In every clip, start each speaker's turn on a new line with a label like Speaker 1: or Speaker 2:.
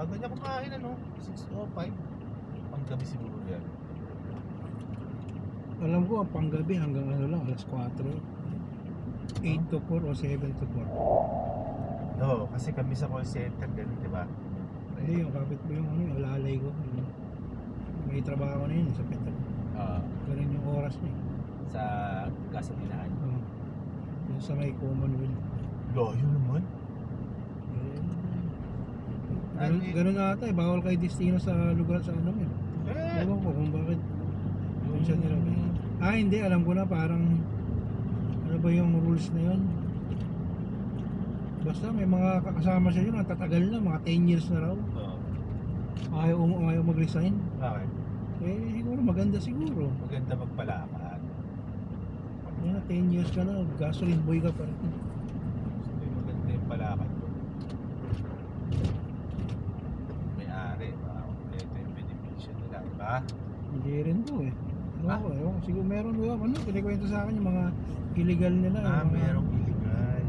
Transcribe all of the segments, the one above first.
Speaker 1: Ganyan kumain ano, 6:05. Panggabi siguro yan.
Speaker 2: Alam ko ang panggabi hanggang ano lang, alas 4. 8 to 4 o 7 to 4.
Speaker 1: No, kasi kami sa call center ganun, di ba?
Speaker 2: Hindi, yung kapit mo yung ano, yung alalay ko. May trabaho na yun sa Petro. Ganun yung oras niya.
Speaker 3: Sa gasolinahan.
Speaker 2: Yung sa may Commonwealth.
Speaker 1: Layo naman.
Speaker 2: Ganun ata eh, bawal kayo destino sa lugar sa ano yun. Ewan ko kung bakit. Kung saan nila ba yun. Hindi, alam ko na parang ano ba yung rules na yun. Basta may mga kasama siya yun, tatagal na, mga 10 years na raw. Ayaw mag-resign.
Speaker 1: Bakit?
Speaker 2: Siguro maganda siguro.
Speaker 1: Maganda magpalakad.
Speaker 2: 10 years ka na, gasoline boy ka pa rin.
Speaker 1: Maganda yung palakad mo. May-ari, ito yung beneficio nila, diba?
Speaker 2: Hindi rin to eh. Ewan ko, siguro meron doon, ano, pinikwento sa akin yung mga illegal nila.
Speaker 1: Merong illegal.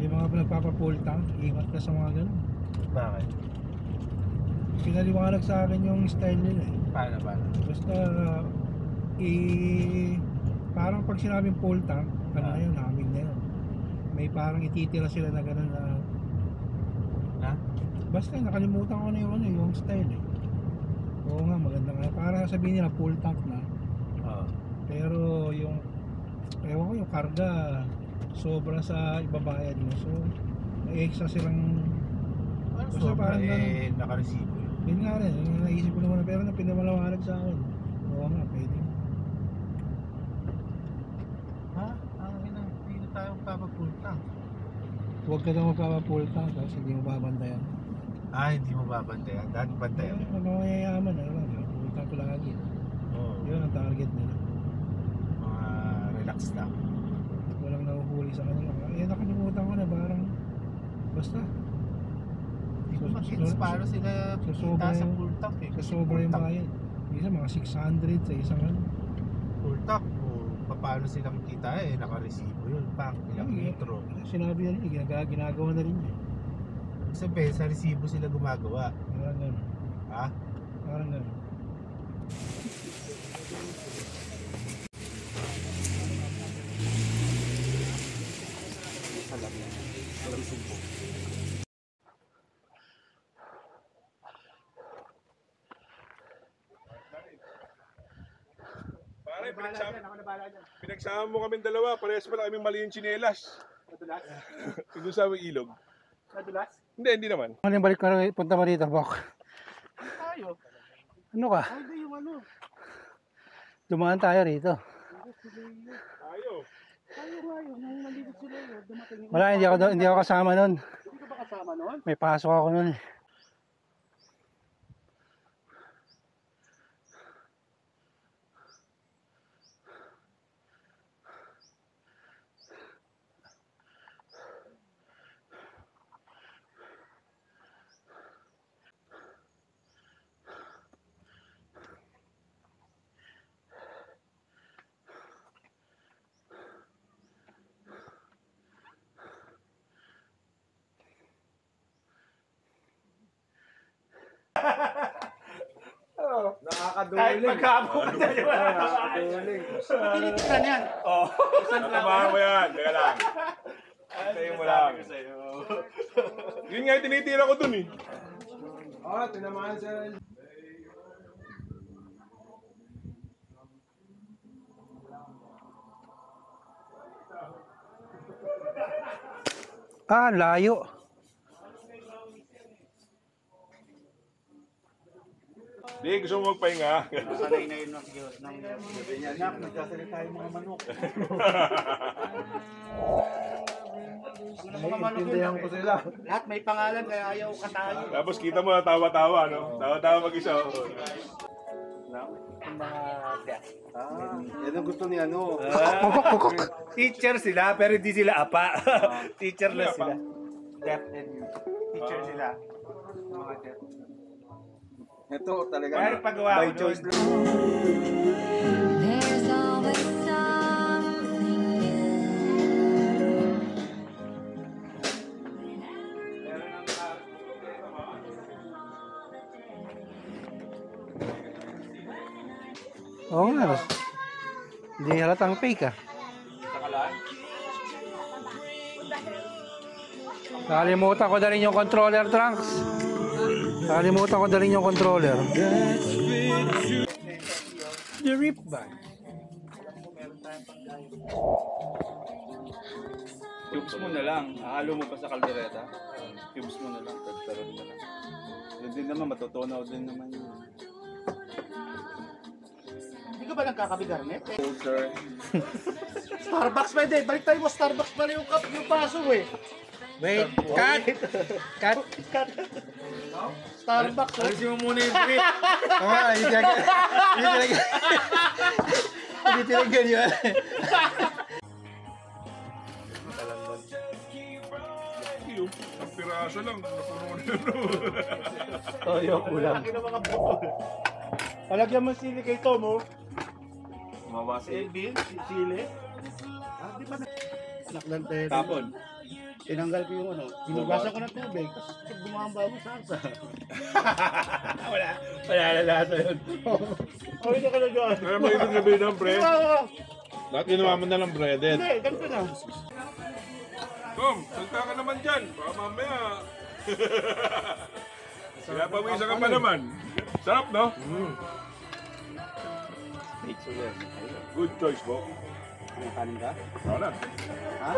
Speaker 2: Yung mga nagpapa-full tank, ingat ka sa mga ganun.
Speaker 1: Bakit?
Speaker 2: Pinaliwanag sa akin yung style nila eh.
Speaker 1: Paano?
Speaker 2: Basta, parang pag sinabing full tank, ano na yun, namig na yun. May parang ititira sila na gano'n na... Basta nakalimutan ko na yung ano, yung style eh. Oo nga, maganda nga. Para sabihin nila full tank na. Pero yung, ewan ko, yung karga, sobra sa ibabayad mo. So, may extra silang... Basta
Speaker 1: sobra
Speaker 2: parang
Speaker 1: nakaresibo yun.
Speaker 2: Yun nga rin, yung naisip ko naman, pero na pinamalawanag sa akin. Oo nga, pwede.
Speaker 1: Hindi na tayo magpapag-full tank.
Speaker 2: Huwag ka daw magpapa-full tank, tapos hindi mo babantayan.
Speaker 1: Hindi mo babantayan. Dahil bantayan mo.
Speaker 2: Mga mayayaman, ano lang, full tank lagi. Yun ang target nila.
Speaker 1: Mga relax lang.
Speaker 2: Walang nahuhuli sa kanila. Nakalimutan ko na, parang, basta.
Speaker 1: Hindi ko makits paano sila kita sa full tank eh.
Speaker 2: Sa sobra yung bayad. Isa mga 600 sa isang ano.
Speaker 1: Full tank paano sila kita nakaresibo yun. Ilang litro.
Speaker 2: Sinabi na rin, ginagawa na rin niya.
Speaker 1: Sabihin, sa resibo sila gumagawa.
Speaker 2: Parang gano'n. Parang gano'n.
Speaker 1: Alam sumpo.
Speaker 4: Pinagsama mo kaming dalawa, parehas pa na kaming mali yung tsinelas.
Speaker 5: Madulas?
Speaker 4: Yung sa ilog.
Speaker 5: Madulas?
Speaker 4: Hindi naman.
Speaker 2: Ano yung balik ka na, punta mo rito, Bok?
Speaker 5: Tayo.
Speaker 2: Ano ka?
Speaker 5: Hindi yung ano.
Speaker 2: Dumaan tayo rito.
Speaker 4: Tayo.
Speaker 5: Tayo nga yun, nung nalibot sila yun, dumating yung...
Speaker 2: Wala, hindi ako kasama nun.
Speaker 5: Hindi ka ba kasama nun?
Speaker 2: May pasok ako nun eh.
Speaker 4: Nakakaduling.
Speaker 5: Kahit magkabot na yun.
Speaker 4: Nakakaduling.
Speaker 5: Tinitiran yan. Oo.
Speaker 4: Natamaan mo yan. Teka lang. Tayo mo lang. Yun nga yung tinitira ko dun eh. Tinamaan siya.
Speaker 2: Layo.
Speaker 4: Di, gusto mo magpahinga.
Speaker 5: Sanay na yun ng Diyos. Anak, nagsasalita yung mga manok.
Speaker 2: Naiintindihan ko sila.
Speaker 5: Lahat may pangalan kaya ayaw katayo.
Speaker 4: Tapos kita mo na tawa-tawa, no? Tawa-tawa mag-isa.
Speaker 6: Yan ang gusto ni ano.
Speaker 3: Teacher sila, pero hindi sila apa. Teacher lang sila.
Speaker 5: Deaf and mute. Teacher sila. Mga deaf.
Speaker 6: Ito talaga
Speaker 5: Pero paggawa
Speaker 6: by
Speaker 5: ko
Speaker 6: choice.
Speaker 7: There's always some
Speaker 2: Oo nga. Hindi halatang fake ah.
Speaker 4: Sakalaan.
Speaker 2: Nakalimutan ko dalhin yung controller, Trunks. Nakalimutan ko dalhin yung controller. The rip ba?
Speaker 6: Cubes mo na lang. Halo mo pa sa kaldereta. Cubes mo na lang. Tagtarot na lang. Yun din naman, matutunaw din naman yun.
Speaker 5: Hindi ka ba nagkakabigarnet?
Speaker 6: Sir.
Speaker 5: Starbucks pwede. Balik tayo mo, Starbucks pala yung cup, yung paso eh.
Speaker 2: Wait, cut! Cut!
Speaker 5: Starbucks.
Speaker 6: Alisin mo muna yung drip.
Speaker 2: Oo nga, hindi tinagyan yun.
Speaker 4: Yung ang piraso lang. Napuno na yun.
Speaker 2: Toyo, kulang.
Speaker 5: Laki ng mga buto. Palagyan mo sili kay Tom, oh.
Speaker 6: Mabasi.
Speaker 5: Beans, sili. Ah, di ba na? Anak ng tele.
Speaker 6: Tapon.
Speaker 5: Tinanggal ko yung ano. Hinugasan ko ng tubig. Tapos pag bumamba mo salsa.
Speaker 3: Wala na lasa yun.
Speaker 5: Oh, hindi ka na dyan.
Speaker 4: Kaya may ibig sabihin ng pre.
Speaker 5: Ah,
Speaker 4: Lahat ginawa mo na lang breaded.
Speaker 5: Hindi, ganito na.
Speaker 4: Tom, salta ka naman dyan. Baka mamaya. Pinapawisan ka pa naman. Sarap, no? Good choice, Bo.
Speaker 5: May kanin ka?
Speaker 4: Ako na.
Speaker 5: Ha?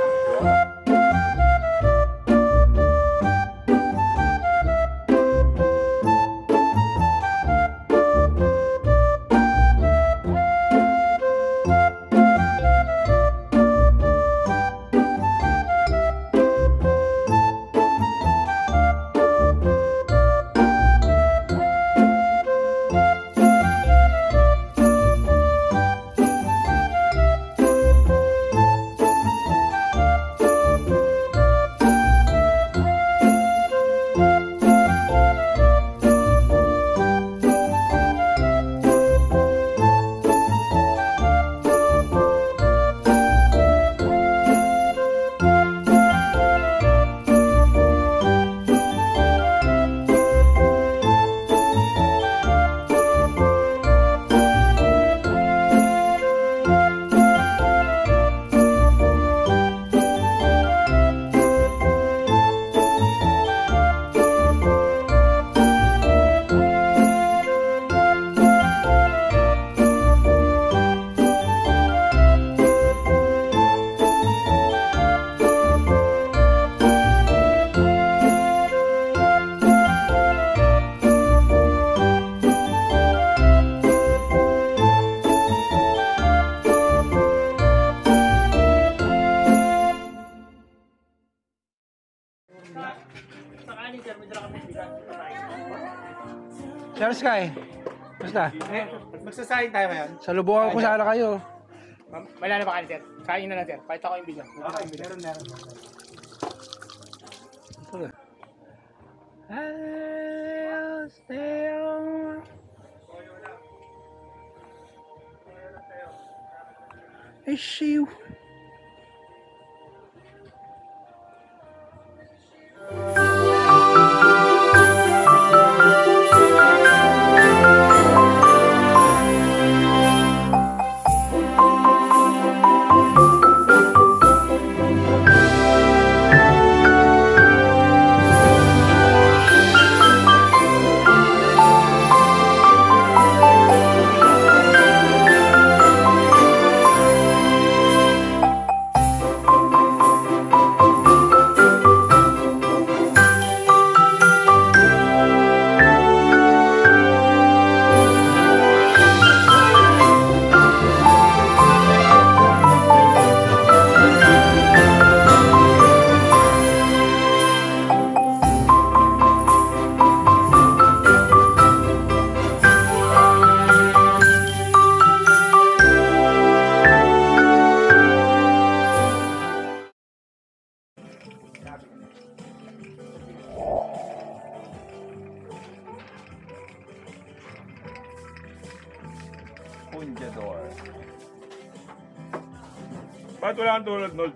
Speaker 2: Sir Sky, basta.
Speaker 3: Magsasayin tayo ngayon.
Speaker 2: Salubungan ko sana kayo.
Speaker 3: Wala na ba kanin, sir? Kain na lang, sir. Pakita ko yung video.
Speaker 5: Meron.
Speaker 2: I'll stay on. I see you.
Speaker 6: Punjador.
Speaker 4: Ba't wala kang tulad, Nol?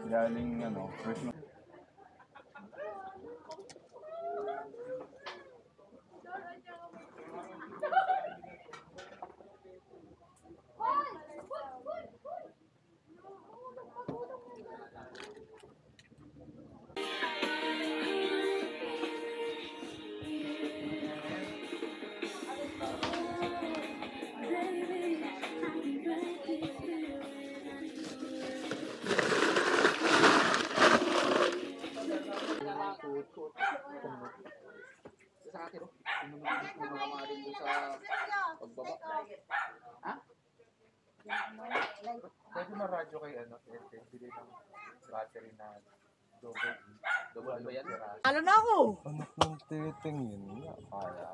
Speaker 6: Galing ano, Christmas.
Speaker 1: Pwede ma-radyo kay ano, bili ng battery na double ba yan?
Speaker 7: Ano na ako?
Speaker 5: Anak ng titing yun nga. Wala.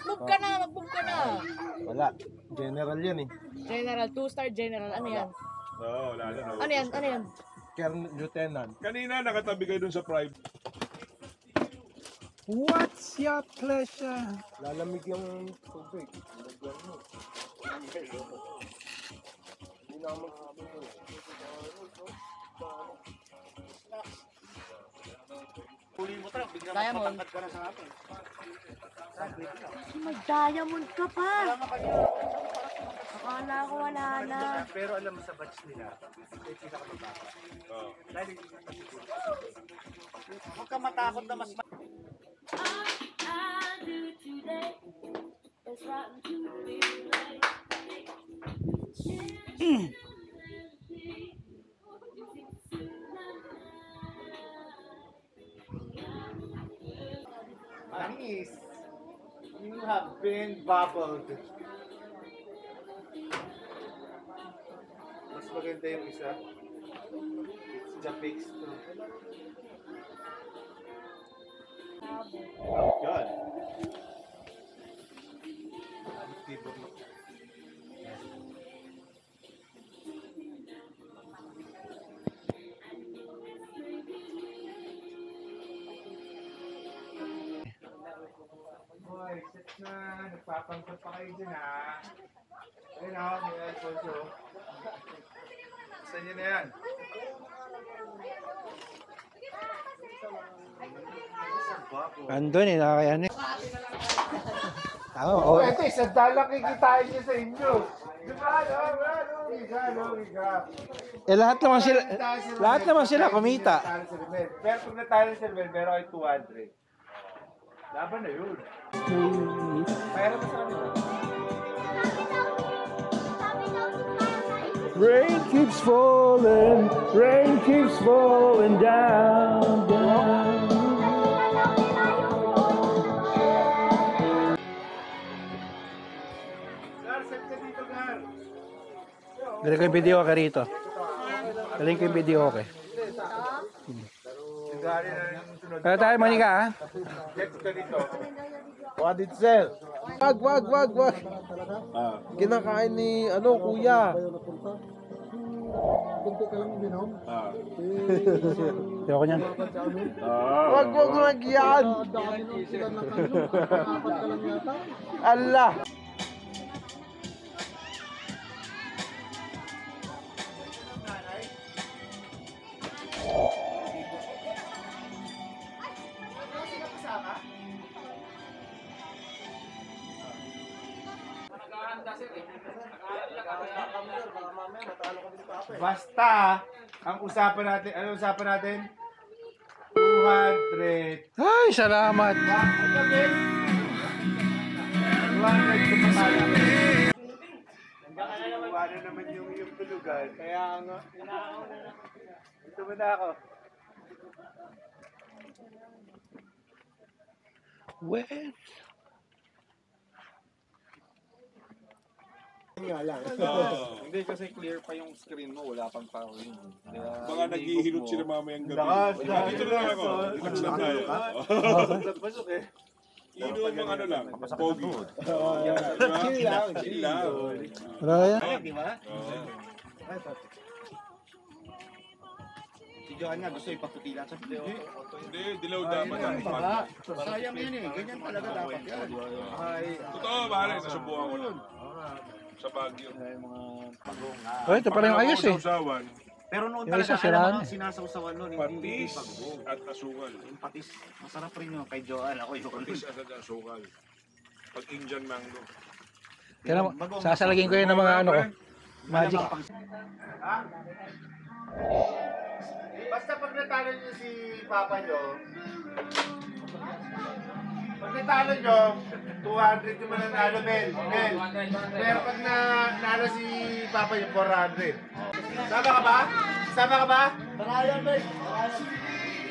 Speaker 7: Move ka na, mag-move ka na.
Speaker 5: Wala. General yan eh.
Speaker 7: General, 2-star general. Ano yan?
Speaker 4: Oo, wala na.
Speaker 7: Ano yan? Ano yan?
Speaker 5: Colonel Lieutenant.
Speaker 4: Kanina nakatabi kayo dun sa private.
Speaker 2: What's your pleasure?
Speaker 5: Lalamig yung tubig. Lagyan mo. Hindi na ako magsabi mo.
Speaker 7: Diamond. Mag-diamond ka pa. Akala ko wala na.
Speaker 1: Pero alam mo sa batch nila, may pinakamababa.
Speaker 4: Oo.
Speaker 1: Dahil
Speaker 5: Huwag ka matakot na mas
Speaker 1: Anis, you have been bubbled. Mas maganda yung isa. It's the fix too. Yan. Ang tibok mo. Boy, set na. Nagpapangkot pa kayo dyan ha. Ayun ako, may Alfonso. Saan yun na yan?
Speaker 2: Andun eh, nakakayan eh. Tama, oh.
Speaker 1: Ito, isang dalang kikitain niya sa inyo. Di ba? Logika.
Speaker 2: Eh lahat naman sila kumita.
Speaker 1: Pero kung natalo si Rebel, meron kayo 200. Laban na yun. Mayroon mo sa kanila.
Speaker 2: Rain keeps falling down, down.
Speaker 1: Gar, set ka dito, Gar.
Speaker 2: Galing ko yung video ka rito. Galing ko yung video ka.
Speaker 1: Yung Gary na yung sunod.
Speaker 2: Kaya tayo manika ha.
Speaker 1: Set ka dito.
Speaker 5: What did sell? Wag. Kinakain ni kuya.
Speaker 2: Ayoko niyan.
Speaker 5: Wag lagyan. Allah.
Speaker 1: Basta, ang usapan natin, ano usapan natin? 200.
Speaker 2: Ay, salamat.
Speaker 1: 200 kung masala. Ano naman yung tulugan. Kaya nga. Ito mo na ako.
Speaker 2: Well,
Speaker 6: Hindi kasi clear pa yung screen mo, wala pang power yun. Kaya
Speaker 4: Baka naghihilot sila mamayang gabi.
Speaker 1: Lakas.
Speaker 4: Dito na lang ako. Relax lang tayo.
Speaker 1: Pasok eh.
Speaker 4: Inuun mga ano lang, pogi. Chill lang.
Speaker 2: wala yan.
Speaker 5: Si Johan nga gusto ipaputilan sa video.
Speaker 4: Hindi, dilaw dapat ang pag.
Speaker 5: Sayang yan eh. Ganyan talaga dapat yan.
Speaker 4: Totoo, pare, nasubukan ko lang. Sa Baguio.
Speaker 2: Oh, ito pala yung ayos eh.
Speaker 4: Sausawan,
Speaker 5: Pero noon
Speaker 2: Yung isa
Speaker 5: talaga
Speaker 2: siraan
Speaker 5: alam mo
Speaker 2: eh.
Speaker 5: ang sinasawsawan noon, hindi
Speaker 4: patis
Speaker 5: pagbo.
Speaker 4: at asukal.
Speaker 5: Yung patis, masarap rin yun kay Johan. Ako yun.
Speaker 4: Patis at asukal. Pag Indian mango.
Speaker 2: Kaya sasalagin ko yun ng mga ano ko. Magic.
Speaker 1: Basta pag natalo nyo si Papa nyo, pag natalo nyo, 200 yung mananalo, Mel. Pero pag nanalo si Papa nyo, 400. Sama ka ba? Sama ka ba?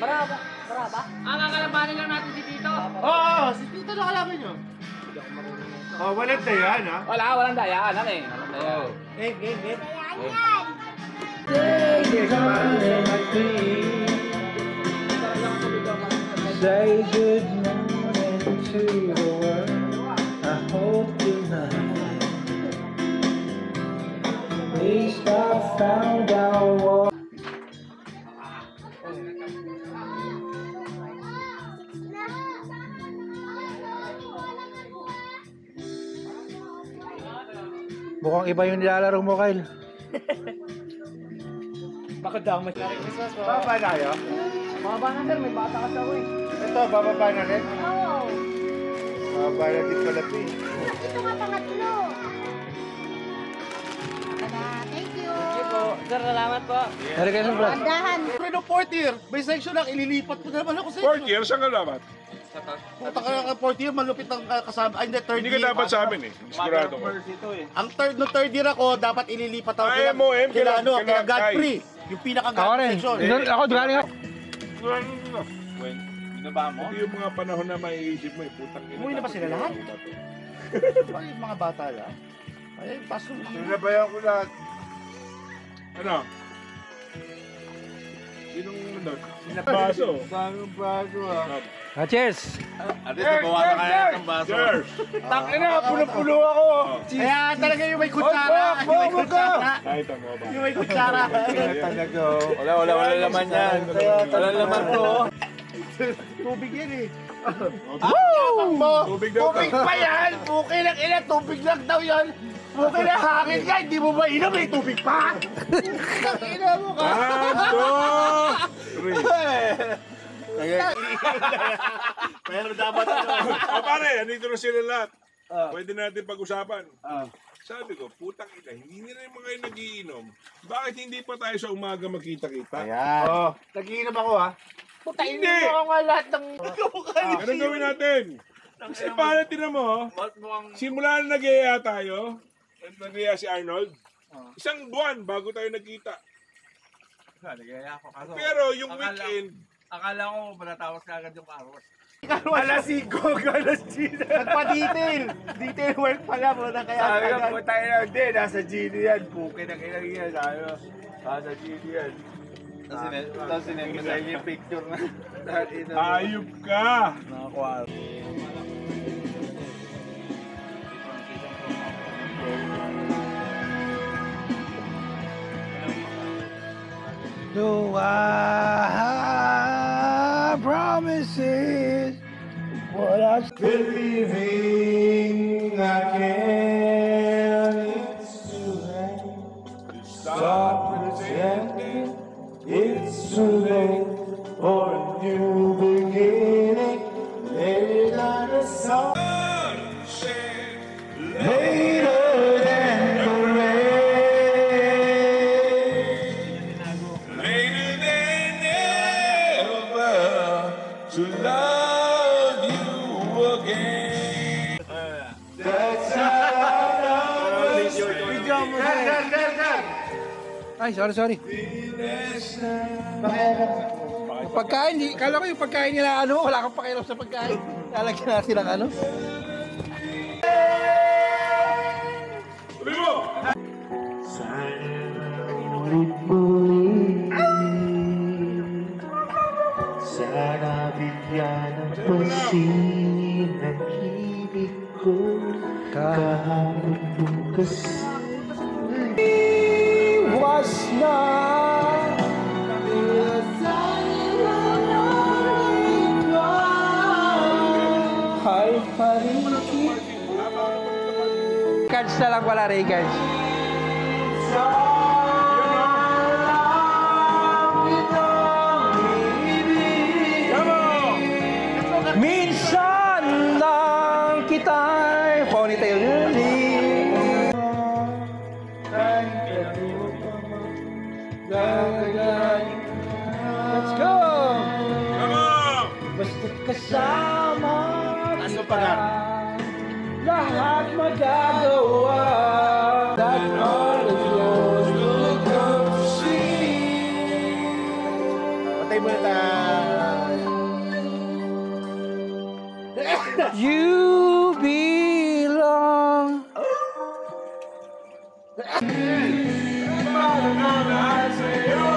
Speaker 7: Baraba? Baraba? Ang kakalabanin lang natin si Tito.
Speaker 1: Oo, si Tito na kalaban nyo. Oh, walang dayan, ha?
Speaker 6: Walang dayaan, ano eh. Walang dayaan.
Speaker 1: Game.
Speaker 2: Say good morning to the world. I hope tonight at least I found out what. Mukhang iba yung nilalaro mo, Kyle.
Speaker 3: Bakit daw mas Merry Christmas po?
Speaker 1: Baba na kayo?
Speaker 3: Baba na sir, may bata kasi ako eh.
Speaker 1: Ito, bababa na rin.
Speaker 7: Oo.
Speaker 1: Bababa na din pala ito eh.
Speaker 7: Ito nga pangatlo. Thank you.
Speaker 3: Sige po. Sir, salamat po.
Speaker 2: Merry Christmas, Brad.
Speaker 7: Andahan.
Speaker 5: Pero fourth year, may section lang, ililipat ko na naman ako sa
Speaker 4: Fourth year, saan ka dapat?
Speaker 5: Punta ka ng fourth year, malupit ang kasama. Ay, hindi, third
Speaker 4: Hindi
Speaker 5: year.
Speaker 4: ka dapat sa amin eh. Sigurado ko.
Speaker 5: Ang third year ako, dapat ililipat ako
Speaker 4: Ay, MOM,
Speaker 5: kila
Speaker 4: kila
Speaker 5: Godfrey. Yung
Speaker 2: Ako
Speaker 5: pinaka-Godfrey
Speaker 2: rin.
Speaker 5: section.
Speaker 2: Ako, galing ako.
Speaker 6: Binaba mo?
Speaker 4: Hindi yung mga panahon na maiisip mo eh. Putang ina.
Speaker 5: Umuwi na ba sila lahat? Ay, mga bata lang. Ay, paso.
Speaker 1: Sinabayan ko lahat.
Speaker 4: Ano? Sinong nandun? Baso.
Speaker 1: Bagong bago, ha?
Speaker 2: Cheers!
Speaker 6: At least nabawasan ka na ng baso.
Speaker 4: Cheers!
Speaker 1: Tangina, pulo-pulo ako.
Speaker 5: Kaya talaga yung may kutsara. Yung may kutsara.
Speaker 4: Kahit ang mga
Speaker 5: Yung may kutsara.
Speaker 1: Talaga,
Speaker 6: Wala laman yan. Wala laman to.
Speaker 5: Tubig yan eh.
Speaker 4: tubig daw
Speaker 5: Tubig
Speaker 4: ka.
Speaker 5: pa yan! Bukay lang ina, tubig lang daw yan! Bukay na hangin ka, hindi mo ba inom eh, tubig pa! Ina mo ka! Pero dapat
Speaker 4: O pare, andito na sila lahat. Pwede natin pag-usapan. Sabi ko, putang ina, hindi na rin mga kayo nagiinom. Bakit hindi pa tayo sa umaga magkita-kita?
Speaker 5: Ayan.
Speaker 1: Oh, nagiinom ako, ha?
Speaker 5: Puta,
Speaker 4: Hindi!
Speaker 5: inom ako nga lahat ng...
Speaker 4: Anong gawin natin? Kasi paano tinan mo, simula na nag-iaya tayo, nag-iaya si Arnold, isang buwan bago tayo nagkita.
Speaker 6: Nagaya ako. Kaso,
Speaker 4: Pero yung weekend,
Speaker 6: akala ko manatawas ka agad yung karos.
Speaker 1: Alas 5, alas 10.
Speaker 5: Nagpa-detail! Detail work pala mo na kaya...
Speaker 1: Sabi ko, puta ina, hindi, nasa Gino yan. Pukin ang inang yan, sabi ko. Nasa Gino yan.
Speaker 6: Tapos sinend mo sa inyo yung picture na
Speaker 4: ayop ka!
Speaker 6: nakakuha.
Speaker 2: Do I promises what I
Speaker 1: Believing I can. It's too late. Stop pretending. It's too late for a new beginning. Later than the sun. Later than the rain. Later than ever to love you again. That's how I
Speaker 2: Ay, sorry. Pagkain, kala ko yung pagkain nila ano, wala kang pakialam sa pagkain. Lalagyan natin ng ano.
Speaker 4: Tuloy mo!
Speaker 1: Sana bigyan ng pansin ang ibig ko kahapon bukas. Was na ay parin.
Speaker 2: Cards na lang pala, Ray Cards. Minsan lang kita'y ponytail yun. Let's go!
Speaker 4: Come on!
Speaker 2: Basta't kasama kita, lahat magagawa. That all is yours will come to see.
Speaker 5: Patay mo na tayo.
Speaker 2: You be nagmamahal sa'yo.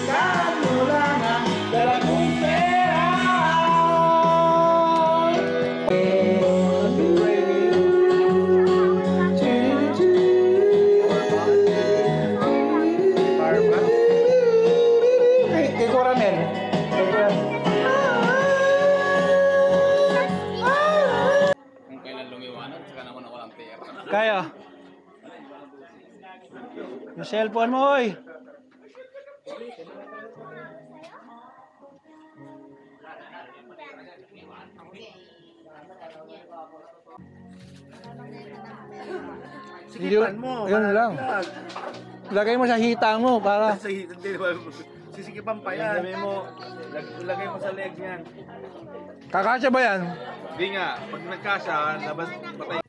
Speaker 2: Kahit wala na dala kong pera. Kay Coramel.
Speaker 6: Kung kailan lumiwanag, saka naman ako ng pera.
Speaker 2: Kaya. Yung cellphone mo, oy.
Speaker 1: Sikipan mo.
Speaker 2: Yun lang. Lagay mo sa hita mo para
Speaker 1: Sisikipan pa yan.
Speaker 6: Sabi mo, lagay mo sa leg yan.
Speaker 2: kakasya ba yan?
Speaker 6: Hindi nga, pag nagkasya, labas patay.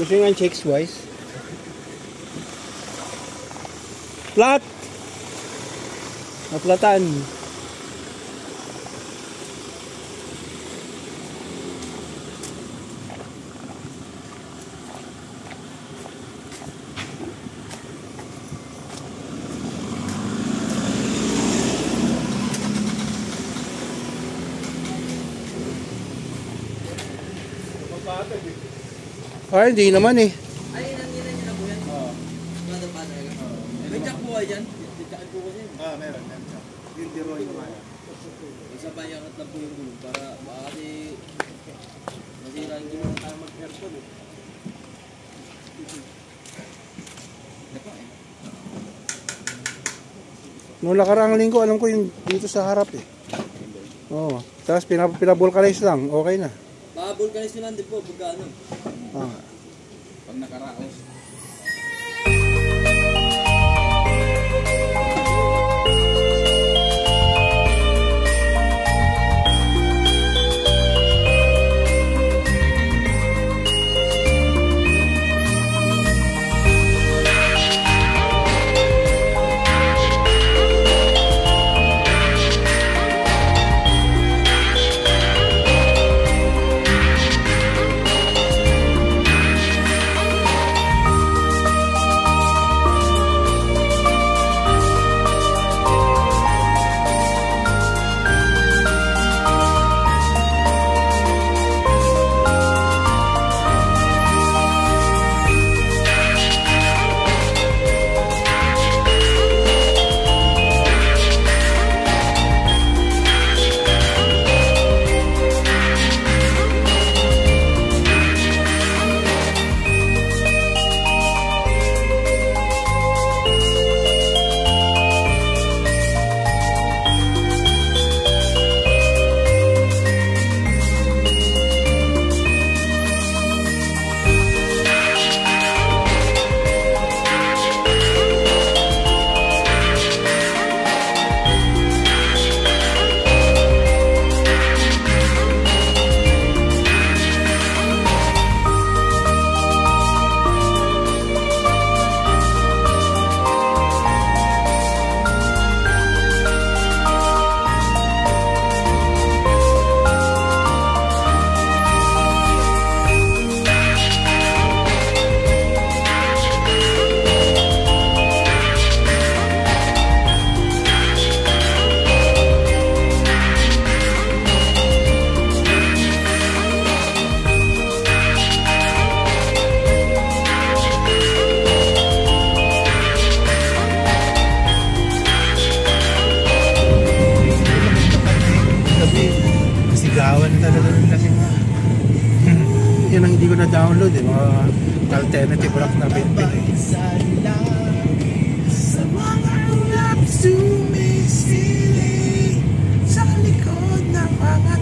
Speaker 2: Gusto nyo nga checks wise? Flat! Naplatan. Ay, hindi naman eh.
Speaker 8: Ay, nanginan niyo na po yan? Oo. Ano pa talaga? May jack po kayo dyan? May jack po kasi.
Speaker 1: Meron. Yung Leroy naman.
Speaker 8: Isa pa yung lang po yung gulong para baka kasi masira yung gulong tayo mag-aircon eh.
Speaker 2: Noong nakaraang linggo, alam ko yung dito sa harap eh. Oo. Tapos pinabulkanize lang, okay na.
Speaker 8: Baka vulcanize nyo lang din po pagka ano.
Speaker 2: Ah.
Speaker 6: Pag nakaraos.
Speaker 2: Sigawan talaga nila sila. Yan ang hindi ko na-download eh, mga alternative rock na bit-bit eh. Sa mga love sumisili sa likod ng mga